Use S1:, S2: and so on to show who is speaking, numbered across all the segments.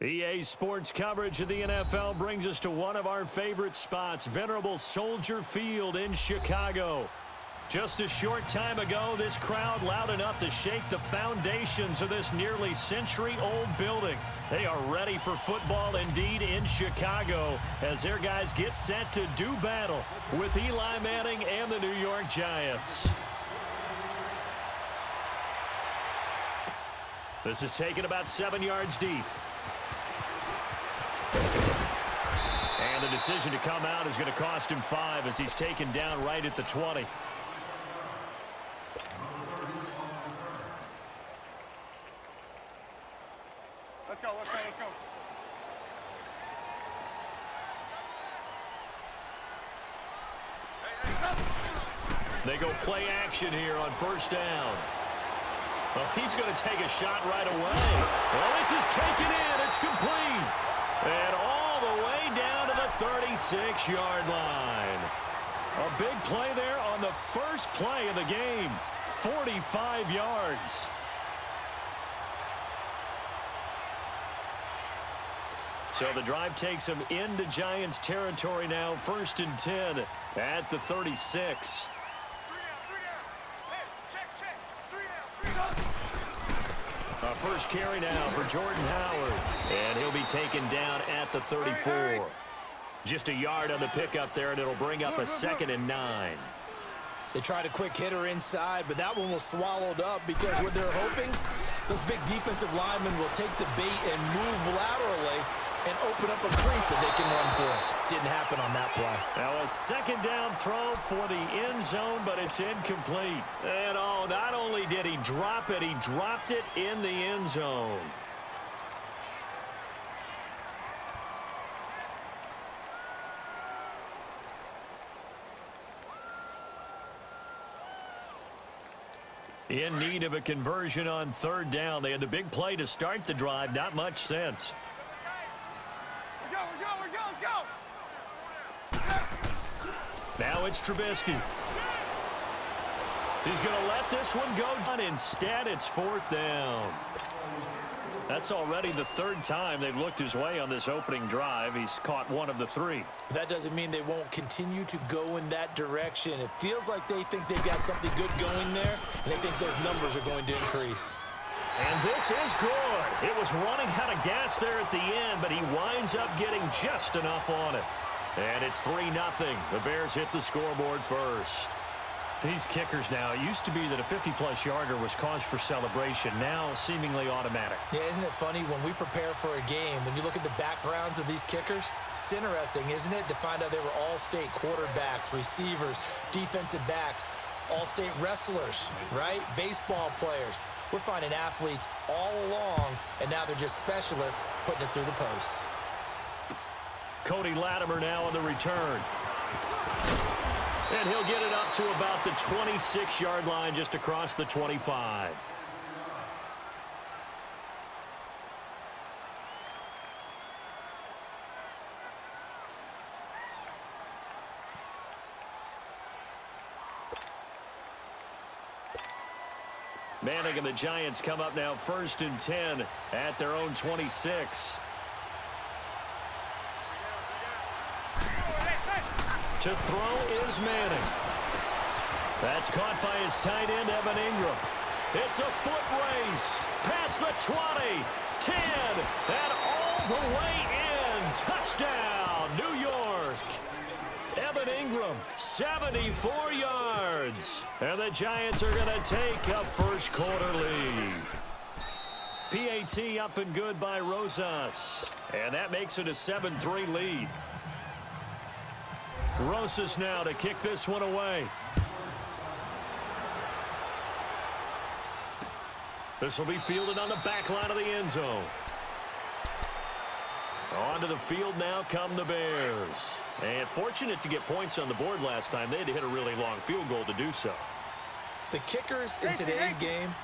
S1: EA Sports coverage of the NFL brings us to one of our favorite spots, venerable Soldier Field in Chicago. Just a short time ago, this crowd loud enough to shake the foundations of this nearly century-old building. They are ready for football indeed in Chicago as their guys get set to do battle with Eli Manning and the New York Giants. This is taken about 7 yards deep. And the decision to come out is going to cost him 5 as he's taken down right at the 20.
S2: Let's go, let's go, let's go.
S1: They go play action here on first down. Well, he's going to take a shot right away. Well, this is taken in. It's complete. And all the way down to the 36-yard line. A big play there on the first play of the game. 45 yards. So the drive takes him into Giants territory now. 1st and 10 at the 36. A first carry now for Jordan Howard. And he'll be taken down at the 34. Just a yard on the pickup there, and it'll bring up a 2nd and 9.
S3: They tried a quick hitter inside, but that one was swallowed up because what they're hoping, those big defensive linemen will take the bait and move laterally and open up a crease that they can run through. Didn't happen on that play.
S1: Now a 2nd down throw for the end zone, but it's incomplete. And oh, not only did he drop it, he dropped it in the end zone. In need of a conversion on 3rd down. They had the big play to start the drive. Not much sense. Now it's Trubisky. He's going to let this one go. Instead, it's 4th down. That's already the 3rd time they've looked his way on this opening drive. He's caught 1 of the 3.
S3: That doesn't mean they won't continue to go in that direction. It feels like they think they've got something good going there, and they think those numbers are going to increase.
S1: And this is good. It was running out of gas there at the end, but he winds up getting just enough on it. And it's 3-0. The Bears hit the scoreboard first. These kickers now, it used to be that a 50-plus yarder was cause for celebration. Now seemingly automatic.
S3: Yeah, isn't it funny when we prepare for a game, when you look at the backgrounds of these kickers, it's interesting, isn't it, to find out they were all-state quarterbacks, receivers, defensive backs, all-state wrestlers, right? Baseball players. We're finding athletes all along, and now they're just specialists putting it through the posts.
S1: Cody Latimer now on the return. And he'll get it up to about the 26-yard line, just across the 25. Manning and the Giants come up now 1st and 10 at their own 26. To throw is Manning. That's caught by his tight end, Evan Ingram. It's a foot race. Past the 20, 10, and all the way in. Touchdown, New York. Evan Ingram, 74 yards. And the Giants are going to take a first-quarter lead. PAT up and good by Rosas. And that makes it a 7-3 lead. Rosas now to kick this one away. This will be fielded on the back line of the end zone. Onto the field now come the Bears. And fortunate to get points on the board last time. They had to hit a really long field goal to do so.
S3: The kickers in today's game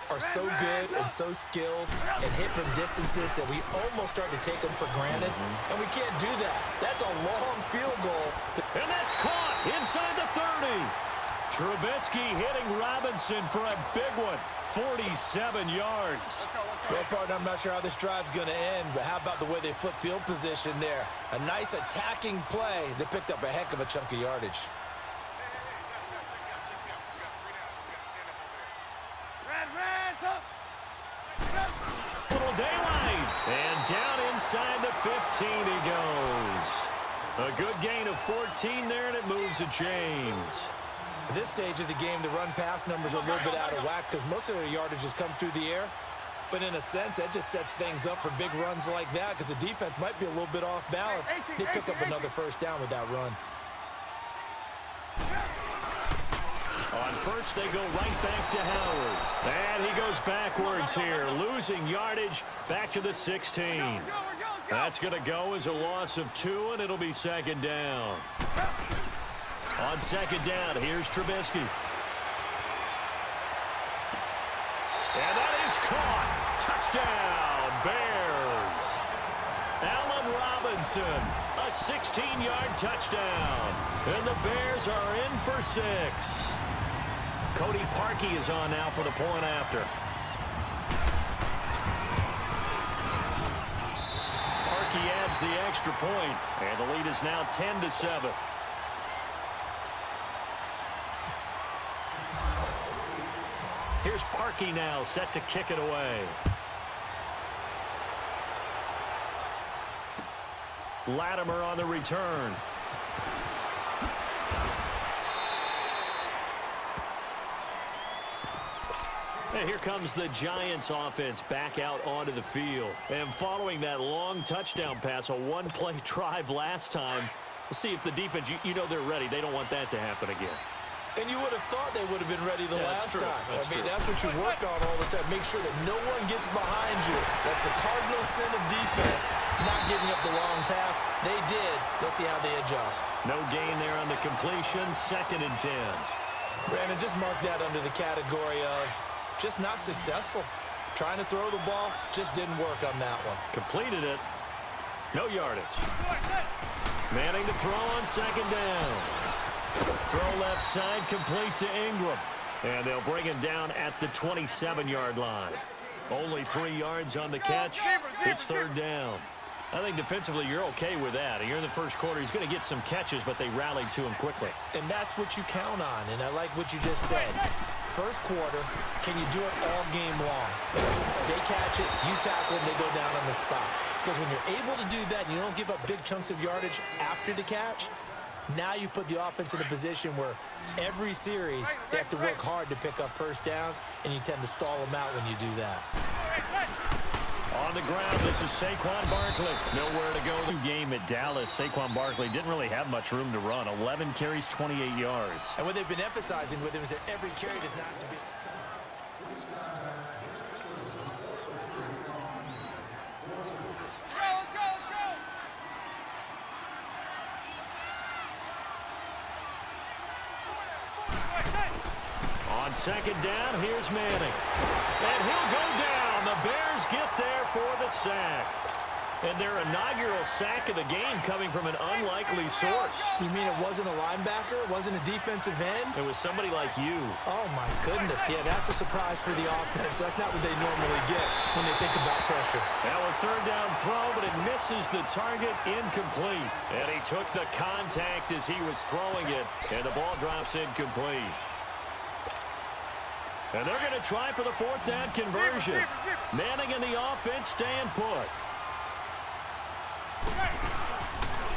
S3: are so good and so skilled and hit from distances that we almost start to take them for granted. And we can't do that. That's a long field goal.
S1: And that's caught inside the 30. Trubisky hitting Robinson for a big one. 47 yards.
S3: Well, partner, I'm not sure how this drive's going to end, but how about the way they flip field position there? A nice attacking play that picked up a heck of a chunk of yardage.
S1: Little daylight. And down inside the 15 he goes. A good gain of 14 there, and it moves the chains.
S3: At this stage of the game, the run-pass numbers are a little bit out of whack because most of their yardage has come through the air. But in a sense, that just sets things up for big runs like that because the defense might be a little bit off balance. They pick up another first down with that run.
S1: On first, they go right back to Howard. And he goes backwards here, losing yardage back to the 16. That's going to go as a loss of 2, and it'll be second down. On second down, here's Trubisky. And that is caught. Touchdown, Bears. Allen Robinson, a 16-yard touchdown. And the Bears are in for 6. Cody Parkey is on now for the point after. Parkey adds the extra point, and the lead is now 10-7. Here's Parkey now, set to kick it away. Latimer on the return. And here comes the Giants offense back out onto the field. And following that long touchdown pass, a one-play drive last time, we'll see if the defense, you know they're ready. They don't want that to happen again.
S3: And you would have thought they would have been ready the last time. That's what you work on all the time. Make sure that no one gets behind you. That's the cardinal sin of defense, not giving up the long pass. They did. Let's see how they adjust.
S1: No gain there on the completion. 2nd and 10.
S3: Brandon, just mark that under the category of just not successful. Trying to throw the ball, just didn't work on that one.
S1: Completed it. No yardage. Manning to throw on second down. Throw left side, complete to Ingram. And they'll bring him down at the 27-yard line. Only 3 yards on the catch. It's third down. I think defensively you're okay with that. You're in the first quarter. He's going to get some catches, but they rallied to him quickly.
S3: And that's what you count on, and I like what you just said. First quarter, can you do it all game long? They catch it, you tackle them, they go down on the spot. Because when you're able to do that and you don't give up big chunks of yardage after the catch, now you put the offense in a position where every series they have to work hard to pick up first downs, and you tend to stall them out when you do that.
S1: On the ground, this is Saquon Barkley. Nowhere to go. Game at Dallas. Saquon Barkley didn't really have much room to run. 11 carries, 28 yards.
S3: And what they've been emphasizing with him is that every carry does not have to be...
S1: On second down, here's Manning. And he'll go down. The Bears get there for the sack. And their inaugural sack of the game coming from an unlikely source.
S3: You mean it wasn't a linebacker? It wasn't a defensive end?
S1: It was somebody like you.
S3: Oh, my goodness. Yeah, that's a surprise for the offense. That's not what they normally get when they think about pressure.
S1: Now a third down throw, but it misses the target, incomplete. And he took the contact as he was throwing it, and the ball drops incomplete. And they're going to try for the fourth down conversion. Manning and the offense staying put.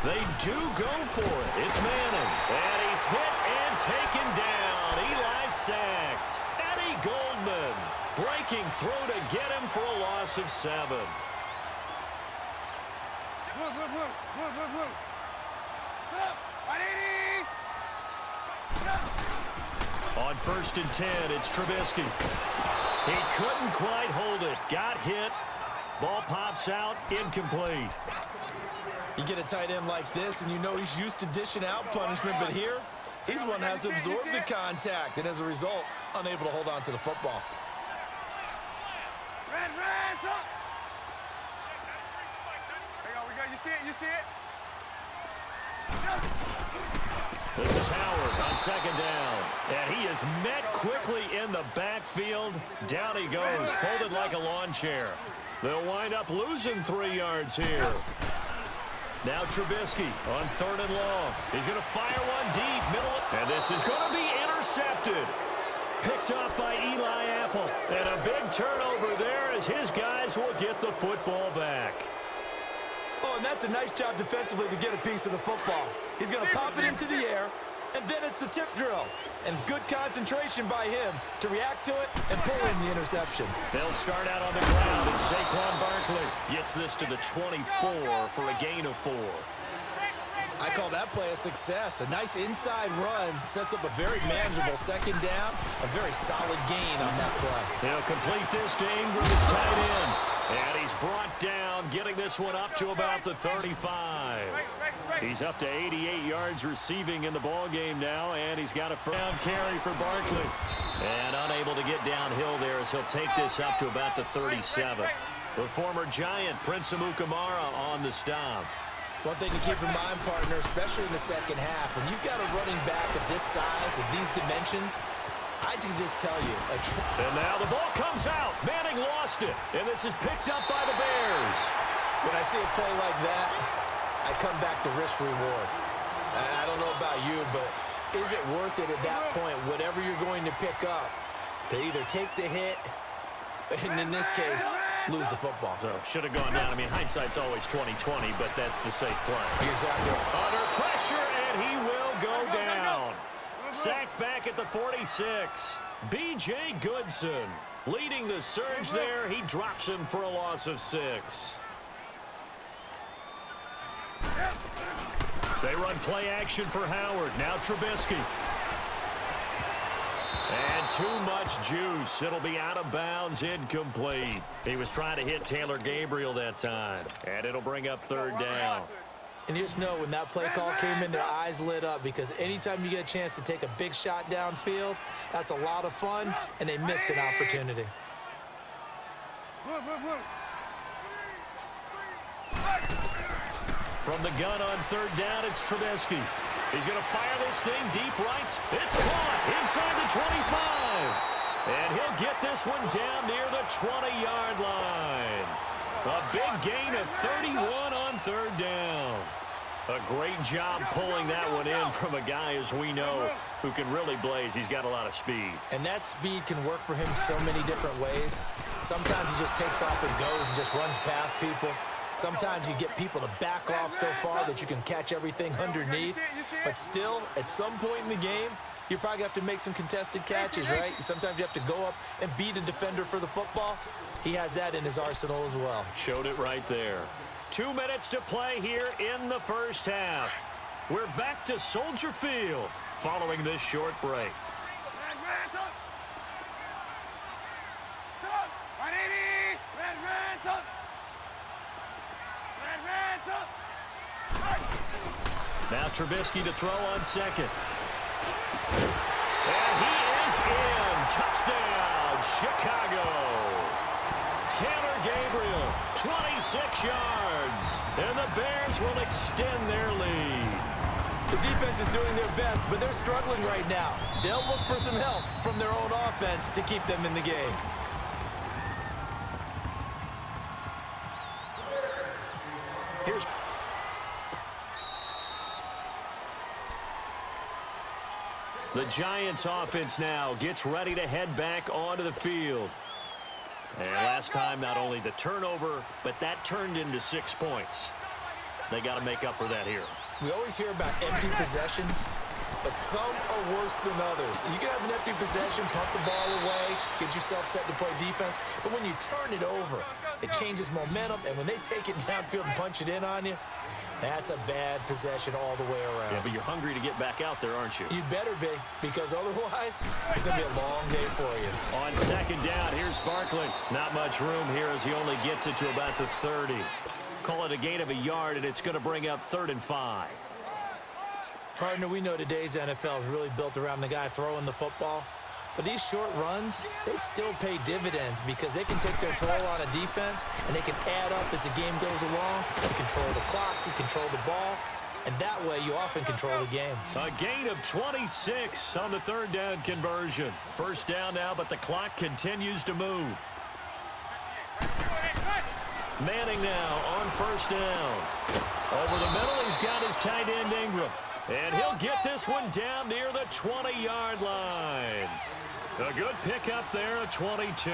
S1: They do go for it. It's Manning. And he's hit and taken down. Eli sacked. Eddie Goldman breaking through to get him for a loss of 7. On first and 10, it's Trubisky. He couldn't quite hold it. Got hit. Ball pops out. Incomplete.
S3: You get a tight end like this, and you know he's used to dishing out punishment, but here, he's the one that has to absorb the contact, and as a result, unable to hold on to the football.
S2: Red, up! Hang on, you see it?
S1: This is Howard on second down. And he is met quickly in the backfield. Down he goes, folded like a lawn chair. They'll wind up losing 3 yards here. Now Trubisky on third and long. He's going to fire one deep, middle. And this is going to be intercepted. Picked off by Eli Apple. And a big turnover there as his guys will get the football back.
S3: Oh, and that's a nice job defensively to get a piece of the football. He's going to pop it into the air, and then it's the tip drill. And good concentration by him to react to it and pull in the interception.
S1: They'll start out on the ground, and Saquon Barkley gets this to the 24 for a gain of 4.
S3: I call that play a success. A nice inside run sets up a very manageable second down. A very solid gain on that play.
S1: He'll complete this to Ingram, his tight end. And he's brought down, getting this one up to about the 35. He's up to 88 yards receiving in the ballgame now, and he's got a first down carry for Barkley. And unable to get downhill there as he'll take this up to about the 37. The former Giant, Prince Amukamara, on the stop.
S3: One thing to keep in mind, partner, especially in the second half, when you've got a running back of this size, of these dimensions, I can just tell you.
S1: And now the ball comes out. Manning lost it, and this is picked up by the Bears.
S3: When I see a play like that, I come back to risk-reward. I don't know about you, but is it worth it at that point, whatever you're going to pick up, to either take the hit, and in this case, lose the football?
S1: So should have gone down. I mean, hindsight's always 20/20, but that's the safe play.
S3: You're exactly right.
S1: Under pressure, and he will go down. Sacked back at the 46. B.J. Goodson leading the surge there. He drops him for a loss of 6. They run play action for Howard. Now Trubisky. And too much juice. It'll be out of bounds, incomplete. He was trying to hit Taylor Gabriel that time. And it'll bring up third down.
S3: And you just know when that play call came in, their eyes lit up, because anytime you get a chance to take a big shot downfield, that's a lot of fun, and they missed an opportunity.
S1: From the gun on third down, it's Trubisky. He's going to fire this thing deep right. It's caught inside the 25. And he'll get this one down near the 20-yard line. A big gain of 31 on third down. A great job pulling that one in from a guy, as we know, who can really blaze. He's got a lot of speed.
S3: And that speed can work for him so many different ways. Sometimes he just takes off and goes and just runs past people. Sometimes you get people to back off so far that you can catch everything underneath. But still, at some point in the game, you probably have to make some contested catches, right? Sometimes you have to go up and beat a defender for the football. He has that in his arsenal as well.
S1: Showed it right there. 2 minutes to play here in the first half. We're back to Soldier Field following this short break. Now Trubisky to throw on second. And he is in. Touchdown, Chicago. Taylor Gabriel, 26 yards. And the Bears will extend their lead.
S3: The defense is doing their best, but they're struggling right now. They'll look for some help from their own offense to keep them in the game.
S1: Here's the Giants offense now gets ready to head back onto the field. And last time, not only the turnover, but that turned into 6 points. They got to make up for that here.
S3: We always hear about empty possessions, but some are worse than others. You can have an empty possession, pump the ball away, get yourself set to play defense, but when you turn it over, it changes momentum, and when they take it downfield and punch it in on you, that's a bad possession all the way around.
S1: Yeah, but you're hungry to get back out there, aren't you?
S3: You'd better be, because otherwise, it's going to be a long day for you.
S1: On second down, here's Barkley. Not much room here as he only gets it to about the 30. Call it a gain of a yard, and it's going to bring up 3rd and 5.
S3: Partner, we know today's NFL is really built around the guy throwing the football. But these short runs, they still pay dividends because they can take their toll on a defense, and they can add up as the game goes along. They control the clock, they control the ball. and that way you often control the game.
S1: A gain of 26 on the third down conversion. First down now, but the clock continues to move. Manning now on first down. Over the middle, he's got his tight end Ingram. And he'll get this one down near the 20-yard line. A good pickup there at 22.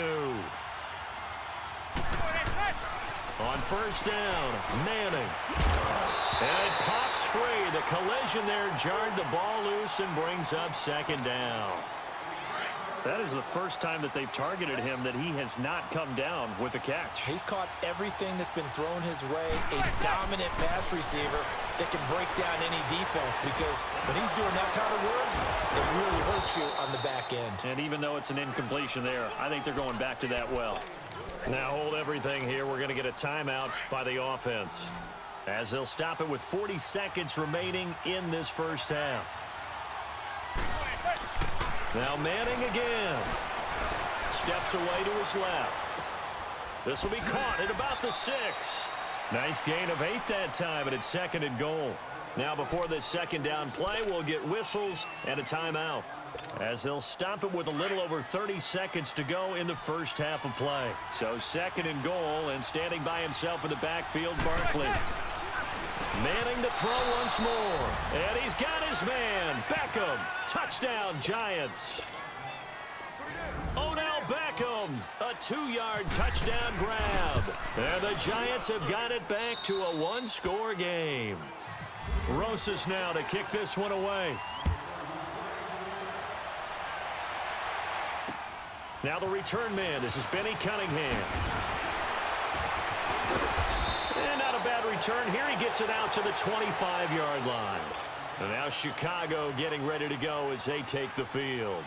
S1: On first down, Manning. And it pops free. The collision there jarred the ball loose and brings up second down. That is the first time that they've targeted him that he has not come down with a catch.
S3: He's caught everything that's been thrown his way. A dominant pass receiver that can break down any defense, because when he's doing that kind of work, it really hurts you on the back end.
S1: And even though it's an incompletion there, I think they're going back to that well. Now hold everything here. We're going to get a timeout by the offense, as they'll stop it with 40 seconds remaining in this first half. Now Manning again. Steps away to his left. This will be caught at about the 6. Nice gain of 8 that time, and it's second and goal. Now before this second down play, we'll get whistles and a timeout, as they'll stop it with a little over 30 seconds to go in the first half of play. So second and goal, and standing by himself in the backfield, Barkley. Manning to throw once more. And he's got his man. Beckham. Touchdown, Giants. Odell Beckham. A 2-yard touchdown grab. And the Giants have got it back to a 1-score game. Rosas now to kick this one away. Now the return man. This is Benny Cunningham. And not a bad return here. He gets it out to the 25-yard line. And now Chicago getting ready to go as they take the field.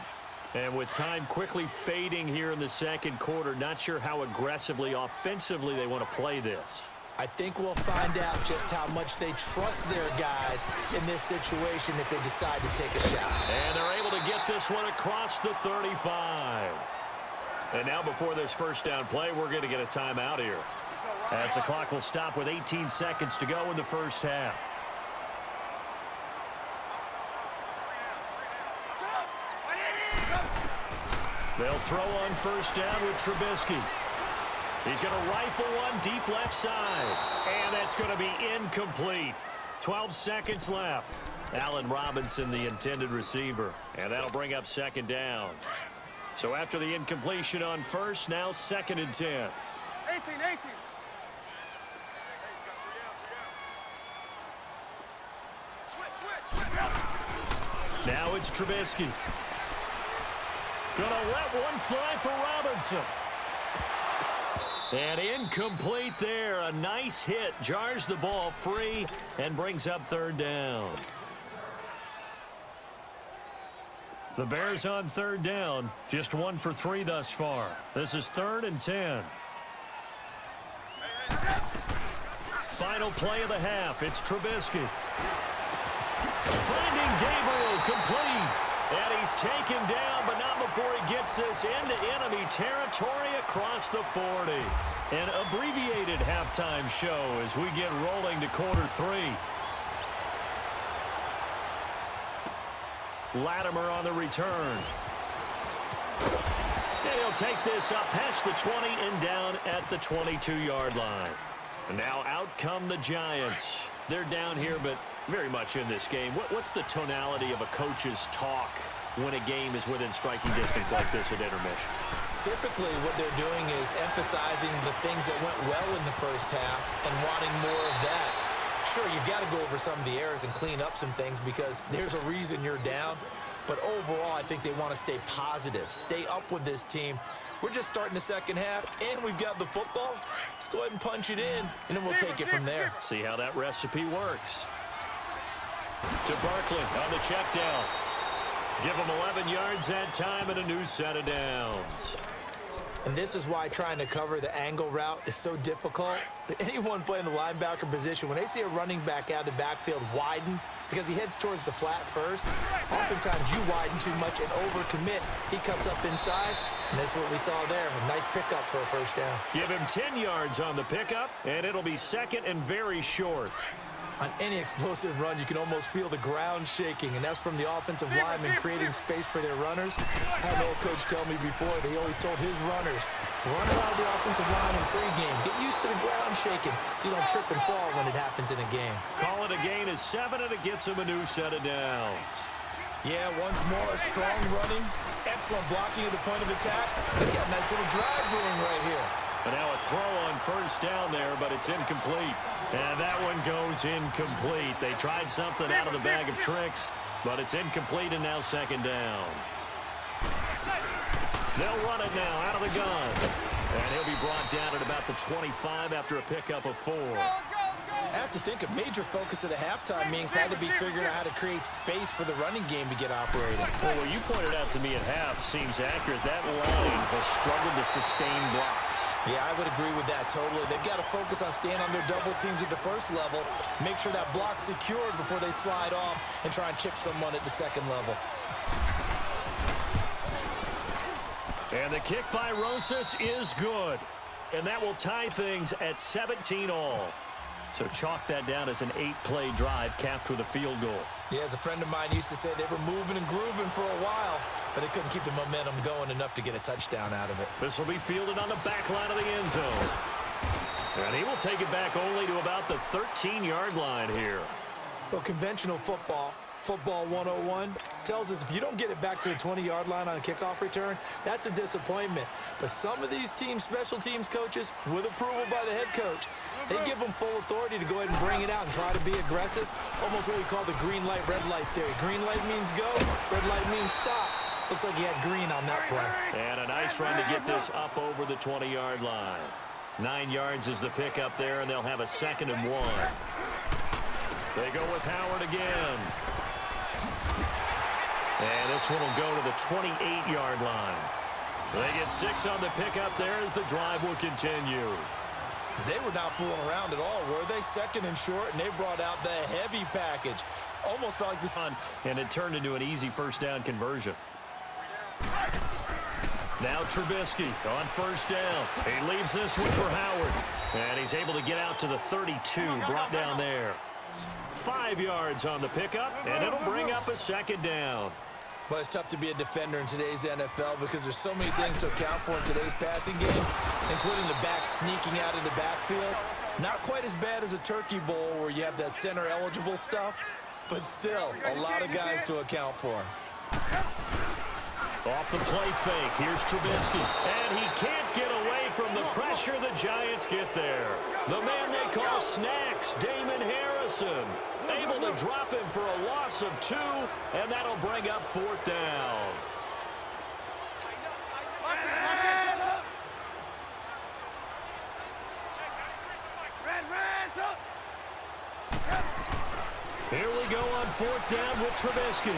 S1: And with time quickly fading here in the second quarter, not sure how aggressively, offensively they want to play this.
S3: I think we'll find out just how much they trust their guys in this situation if they decide to take a shot.
S1: And they're able to get this one across the 35. And now before this first down play, we're going to get a timeout here, as the clock will stop with 18 seconds to go in the first half. They'll throw on first down with Trubisky. He's going to rifle one deep left side. And that's going to be incomplete. 12 seconds left. Allen Robinson, the intended receiver. And that'll bring up second down. So after the incompletion on first, now second and 10.
S2: 18.
S1: Now it's Trubisky. Gonna let one fly for Robinson. And incomplete there. A nice hit. Jars the ball free and brings up third down. The Bears on third down. Just 1 for 3 thus far. This is 3rd and 10. Final play of the half. It's Trubisky. Finding Gabriel, complete. And he's taken down, but not before he gets this into enemy territory across the 40. An abbreviated halftime show as we get rolling to quarter 3. Latimer on the return. And he'll take this up past the 20 and down at the 22-yard line. And now out come the Giants. They're down here, but very much in this game. What's the tonality of a coach's talk when a game is within striking distance like this at intermission?
S3: Typically, what they're doing is emphasizing the things that went well in the first half and wanting more of that. Sure, you've got to go over some of the errors and clean up some things because there's a reason you're down. But overall, I think they want to stay positive, stay up with this team. We're just starting the second half, and we've got the football. Let's go ahead and punch it in, and then we'll take it from there.
S1: See how that recipe works. To Barkley on the check down. Give him 11 yards that time and a new set of downs.
S3: And this is why trying to cover the angle route is so difficult. Anyone playing the linebacker position, when they see a running back out of the backfield widen because he heads towards the flat first, oftentimes you widen too much and overcommit. He cuts up inside, and that's what we saw there. A nice pickup for a first down.
S1: Give him 10 yards on the pickup, and it'll be second and very short.
S3: On any explosive run, you can almost feel the ground shaking, and that's from the offensive linemen creating space for their runners. I had an old coach tell me before, they always told his runners, run around the offensive line in pregame. Get used to the ground shaking so you don't trip and fall when it happens in a game.
S1: Call it a gain of 7, and it gets him a new set of downs.
S3: Yeah, once more, strong running, excellent blocking at the point of attack. They got a nice little drive brewing right here.
S1: And now a throw on first down there, but it's incomplete. And that one goes incomplete. They tried something out of the bag of tricks, but it's incomplete, and now second down. They'll run it now out of the gun. And he'll be brought down at about the 25 after a pickup of 4.
S3: I have to think a major focus of the halftime meetings had to be figuring out how to create space for the running game to get operating.
S1: Well, what you pointed out to me at half seems accurate. That line has struggled to sustain blocks.
S3: Yeah, I would agree with that totally. They've got to focus on staying on their double teams at the first level, make sure that block's secured before they slide off and try and chip someone at the second level.
S1: And the kick by Rosas is good. And that will tie things at 17 all. So chalk that down as an 8-play drive capped with a field goal.
S3: Yeah, as a friend of mine used to say, they were moving and grooving for a while, but they couldn't keep the momentum going enough to get a touchdown out of it.
S1: This will be fielded on the back line of the end zone. And he will take it back only to about the 13-yard line here.
S3: Well, conventional football 101, tells us if you don't get it back to the 20-yard line on a kickoff return, that's a disappointment. But some of these teams, special teams coaches, with approval by the head coach, they give them full authority to go ahead and bring it out and try to be aggressive. Almost what we call the green light, red light theory. Green light means go, red light means stop. Looks like he had green on that play.
S1: And a nice run to get this up over the 20-yard line. 9 yards is the pickup there, and they'll have a 2nd and 1. They go with Howard again. And this one will go to the 28-yard line. They get 6 on the pickup there as the drive will continue.
S3: They were not fooling around at all, were they? 2nd and short, and they brought out the heavy package. Almost felt like this.
S1: And it turned into an easy first down conversion. Now Trubisky on first down. He leaves this one for Howard. And he's able to get out to the 32, brought down there. 5 yards on the pickup, and it'll bring up a 2nd down.
S3: Well, it's tough to be a defender in today's NFL because there's so many things to account for in today's passing game, including the back sneaking out of the backfield. Not quite as bad as a turkey bowl where you have that center-eligible stuff, but still a lot of guys to account for.
S1: Off the play fake, here's Trubisky, and he can't get away from the pressure. The Giants get there. The man they call Snacks, Damon Harrison, able to drop him for a loss of 2, and that'll bring up 4th down. Here we go on 4th down with Trubisky.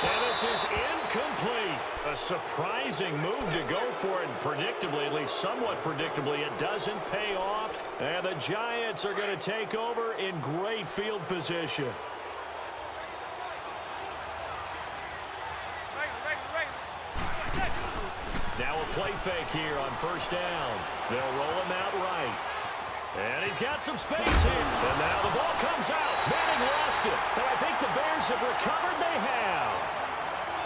S1: And this is incomplete. A surprising move to go for it. Predictably, at least somewhat predictably, it doesn't pay off. And the Giants are going to take over in great field position. Now a play fake here on first down. They'll roll him out right. And he's got some space here. And now the ball comes out. Manning lost it. And I think the Bears have recovered. They have.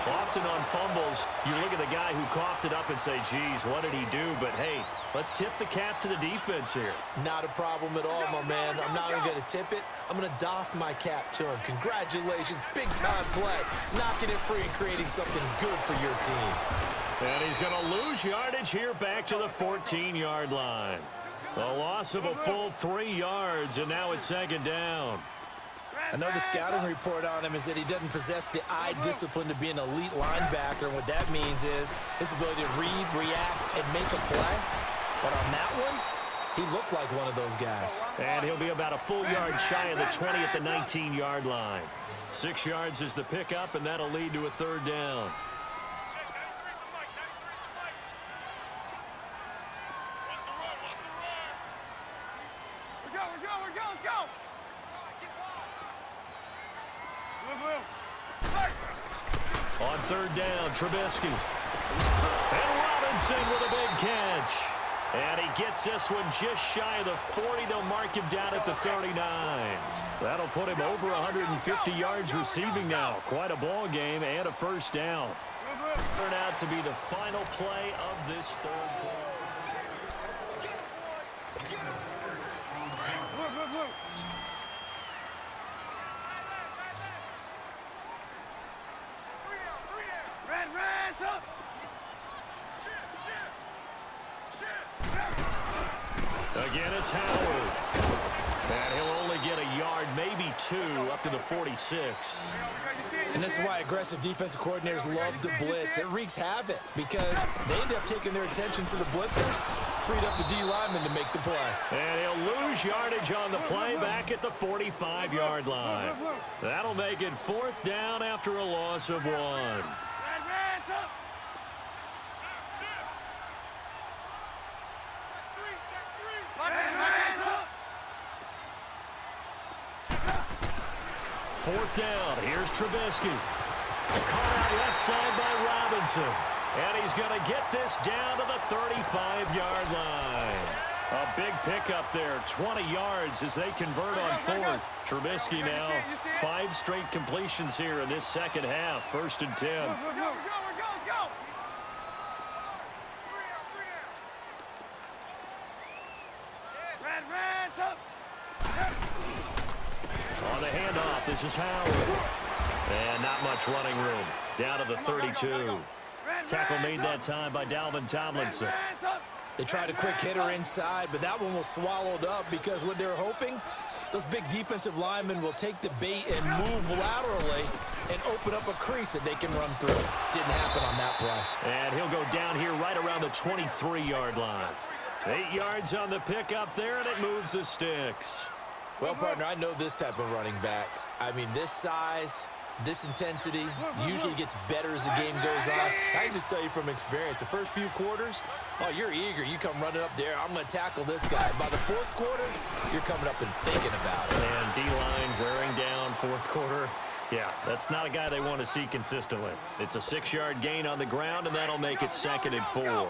S1: Often on fumbles, you look at the guy who coughed it up and say, geez, what did he do? But, hey, let's tip the cap to the defense here.
S3: Not a problem at all, my man. I'm not even going to tip it. I'm going to doff my cap to him. Congratulations. Big-time play. Knocking it free and creating something good for your team.
S1: And he's going to lose yardage here back to the 14-yard line. A loss of a full 3 yards, and now it's 2nd down.
S3: Another scouting report on him is that he doesn't possess the eye discipline to be an elite linebacker. And what that means is his ability to read, react, and make a play. But on that one, he looked like one of those guys.
S1: And he'll be about a full yard shy of the 20 at the 19-yard line. 6 yards is the pickup, and that'll lead to a 3rd down. On 3rd down, Trubisky. And Robinson with a big catch. And he gets this one just shy of the 40. They'll mark him down at the 39. That'll put him over 150 yards receiving now. Quite a ball game and a first down. Turned out to be the final play of this third quarter. Again, it's Howard. And he'll only get a yard, maybe 2, up to the 46.
S3: And this is why aggressive defensive coordinators love to blitz. It wreaks havoc because they end up taking their attention to the blitzers, freed up the D lineman to make the play.
S1: And he'll lose yardage on the play back at the 45-yard line. That'll make it 4th down after a loss of 1. Fourth down. Here's Trubisky. Caught out left side by Robinson. And he's going to get this down to the 35-yard line. A big pickup there. 20 yards as they convert on 4th. Trubisky now 5 straight completions here in this second half. 1st and 10. On the handoff, this is Howard. And not much running room. Down to the 32. Tackle made that time by Dalvin Tomlinson.
S3: They tried a quick hitter inside, but that one was swallowed up because what they're hoping, those big defensive linemen will take the bait and move laterally and open up a crease that they can run through. Didn't happen on that play.
S1: And he'll go down here right around the 23-yard line. 8 yards on the pickup there, and it moves the sticks.
S3: Well, partner, I know this type of running back. I mean, this size, this intensity usually gets better as the game goes on. I can just tell you from experience, the first few quarters, oh, you're eager. You come running up there, I'm going to tackle this guy. By the 4th quarter, you're coming up and thinking about it.
S1: And D-line wearing down 4th quarter. Yeah, that's not a guy they want to see consistently. It's a 6-yard gain on the ground, and that'll make it 2nd and 4.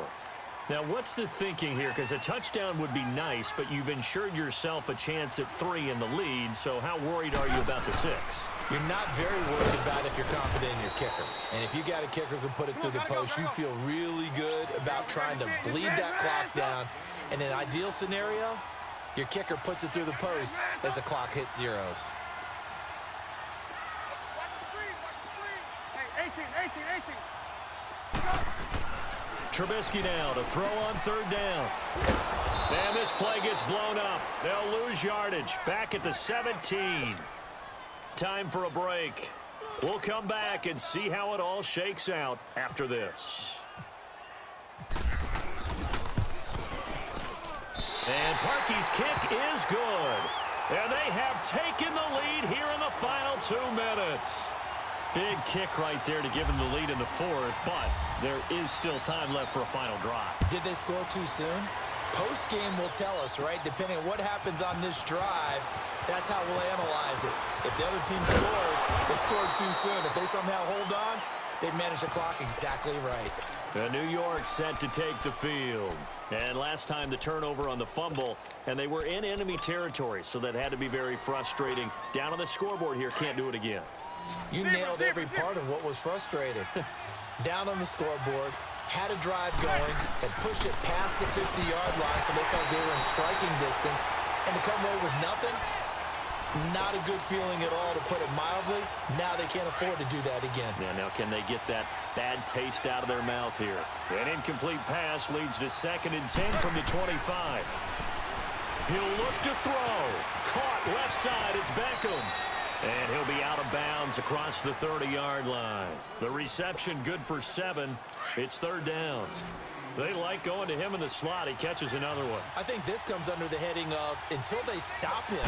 S1: Now, what's the thinking here? Because a touchdown would be nice, but you've ensured yourself a chance at 3 in the lead, so how worried are you about the 6?
S3: You're not very worried about if you're confident in your kicker. And if you got a kicker who can put it through the post, you feel really good about trying to bleed that clock down. In an ideal scenario, your kicker puts it through the post as the clock hits zeros.
S1: Trubisky now to throw on 3rd down. And this play gets blown up. They'll lose yardage. Back at the 17. Time for a break. We'll come back and see how it all shakes out after this. And Parkey's kick is good. And they have taken the lead here in the final 2 minutes. Big kick right there to give them the lead in the 4th, but there is still time left for a final drive.
S3: Did they score too soon? Post-game will tell us, right? Depending on what happens on this drive, that's how we'll analyze it. If the other team scores, they scored too soon. If they somehow hold on, they manage the clock exactly right.
S1: New York set to take the field. And last time the turnover on the fumble, and they were in enemy territory, so that had to be very frustrating. Down on the scoreboard here, can't do it again.
S3: You nailed every part of what was frustrating. Down on the scoreboard, had a drive going, and pushed it past the 50-yard line so they thought they were in striking distance, and to come away with nothing, not a good feeling at all, to put it mildly. Now they can't afford to do that again.
S1: Yeah, now can they get that bad taste out of their mouth here? An incomplete pass leads to 2nd and 10 from the 25. He'll look to throw. Caught left side, it's Beckham. And he'll be out of bounds across the 30-yard line. The reception good for 7. It's 3rd down. They like going to him in the slot. He catches another one.
S3: I think this comes under the heading of until they stop him,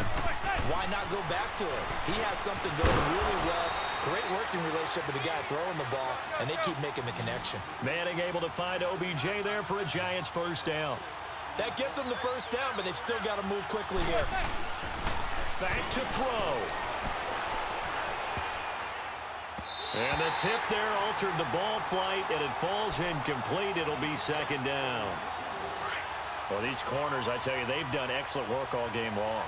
S3: why not go back to him? He has something going really well. Great working relationship with the guy throwing the ball, and they keep making the connection.
S1: Manning able to find OBJ there for a Giants 1st down.
S3: That gets them the 1st down, but they've still got to move quickly here.
S1: Back to throw. And the tip there altered the ball flight, and it falls incomplete. It'll be 2nd down. Well, these corners, I tell you, they've done excellent work all game long.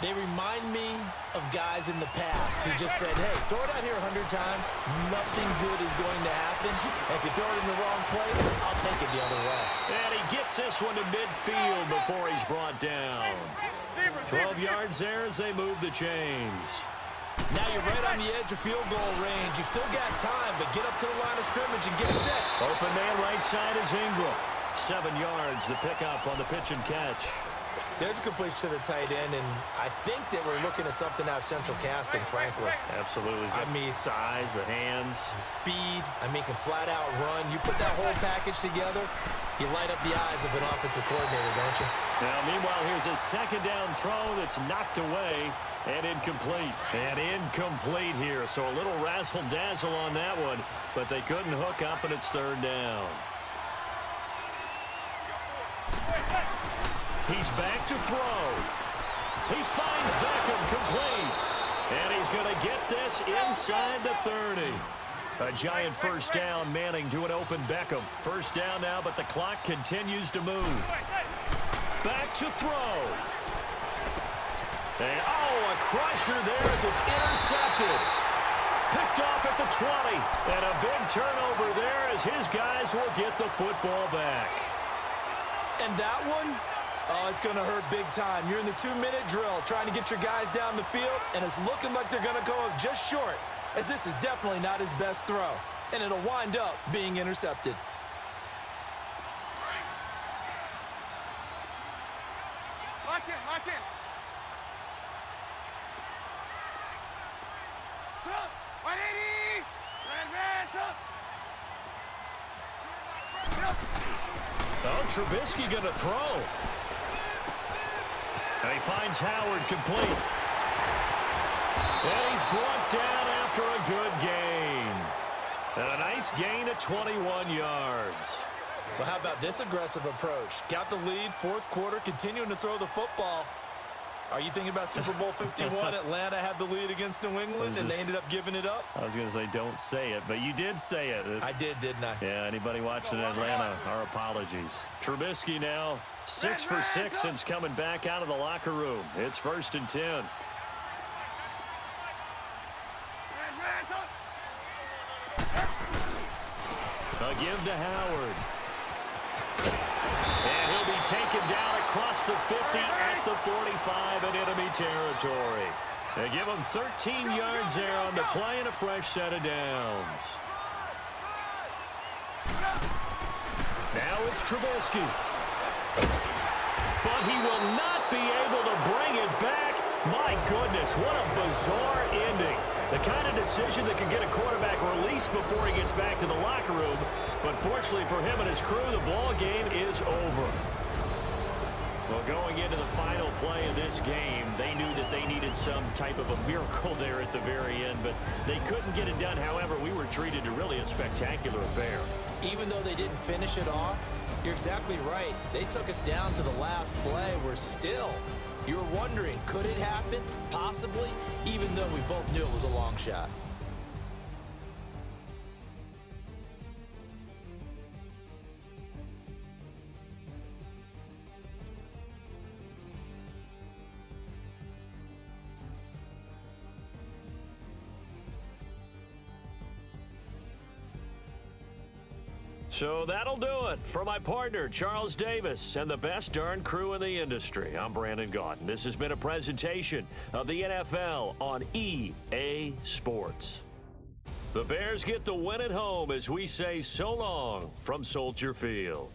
S3: They remind me of guys in the past who just said, hey, throw it out here 100 times. Nothing good is going to happen. And if you throw it in the wrong place, I'll take it the other way.
S1: And he gets this one to midfield before he's brought down. 12 yards there as they move the chains.
S3: Now you're right on the edge of field goal range. You've still got time, but get up to the line of scrimmage and get set.
S1: Open man right side is Ingram. 7 yards, the pickup on the pitch and catch.
S3: There's a completion to the tight end, and I think that we're looking at something out of central casting, frankly.
S1: Absolutely.
S3: I mean,
S1: size, the hands.
S3: Speed, I mean, can flat out run. You put that whole package together, you light up the eyes of an offensive coordinator, don't you?
S1: Now, meanwhile, here's a second down throw that's knocked away and incomplete. And incomplete here, so a little razzle-dazzle on that one, but they couldn't hook up, and it's third down. He's back to throw. He finds Beckham complete. And he's going to get this inside the 30. A giant first down, Manning to an open Beckham. First down now, but the clock continues to move. Back to throw. And, a crusher there as it's intercepted. Picked off at the 20. And a big turnover there as his guys will get the football back.
S3: And that one, it's going to hurt big time. You're in the 2-minute drill trying to get your guys down the field, and it's looking like they're going to go up just short, as this is definitely not his best throw, and it'll wind up being intercepted.
S2: Lock in, lock in. 180!
S1: Oh, Trubisky going to throw. And he finds Howard complete. And he's brought down after a good gain. And a nice gain of 21 yards.
S3: Well, how about this aggressive approach? Got the lead, fourth quarter, continuing to throw the football. Are you thinking about Super Bowl 51? Atlanta had the lead against New England, and they ended up giving it up?
S1: I was going to say don't say it, but you did say it.
S3: I did, didn't I?
S1: Yeah, anybody watching in Atlanta, our apologies. Trubisky now 6 for 6 since coming back out of the locker room. It's 1st and 10. A give to Howard. And he'll be taken down across the 50 at the 45 in enemy territory. They give him 13 yards there on the play and a fresh set of downs. Now it's Trubisky. But he will not be able to bring it back. My goodness, what a bizarre ending. The kind of decision that can get a quarterback released before he gets back to the locker room. But fortunately for him and his crew, the ball game is over. Well, going into the final play of this game, they knew that they needed some type of a miracle there at the very end, but they couldn't get it done. However, we were treated to really a spectacular affair.
S3: Even though they didn't finish it off, you're exactly right. They took us down to the last play. We're still, you were wondering, could it happen? Possibly, even though we both knew it was a long shot.
S1: So that'll do it for my partner, Charles Davis, and the best darn crew in the industry. I'm Brandon Gaudin. This has been a presentation of the NFL on EA Sports. The Bears get the win at home as we say so long from Soldier Field.